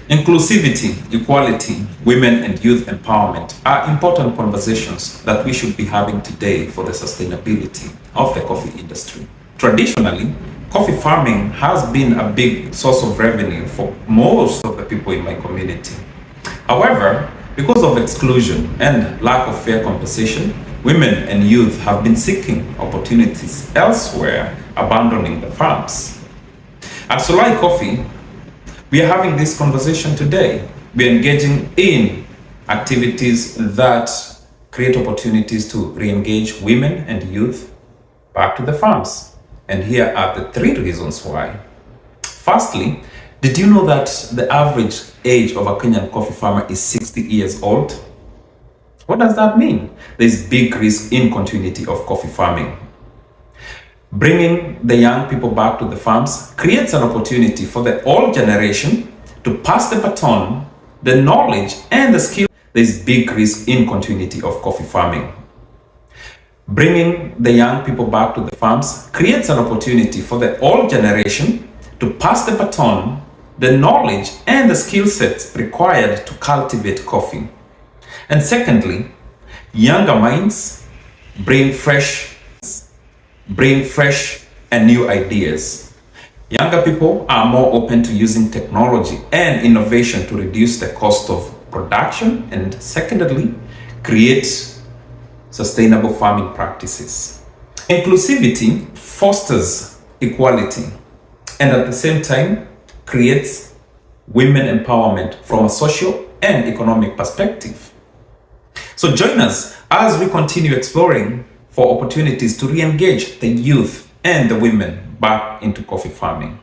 Inclusivity, equality, women and youth empowerment are important conversations that we should be having today for the sustainability of the coffee industry. Traditionally, coffee farming has been a big source of revenue for most of the people in my community. However, because of exclusion and lack of fair compensation, women and youth have been seeking opportunities elsewhere, abandoning the farms. At Solai Coffee, we are having this conversation today. We are engaging in activities that create opportunities to re-engage women and youth back to the farms. And here are the 3 reasons why. Firstly, did you know that the average age of a Kenyan coffee farmer is 60 years old? What does that mean? There's big risk in continuity of coffee farming. Bringing the young people back to the farms creates an opportunity for the old generation to pass the baton, the knowledge and the skill. There's big risk in continuity of coffee farming. Bringing the young people back to the farms creates an opportunity for the old generation to pass the baton, the knowledge and the skill sets required to cultivate coffee. And secondly, younger minds bring fresh and new ideas. Younger people are more open to using technology and innovation to reduce the cost of production and secondly, create sustainable farming practices. Inclusivity fosters equality and at the same time creates women empowerment from a social and economic perspective. So join us as we continue exploring for opportunities to re-engage the youth and the women back into coffee farming.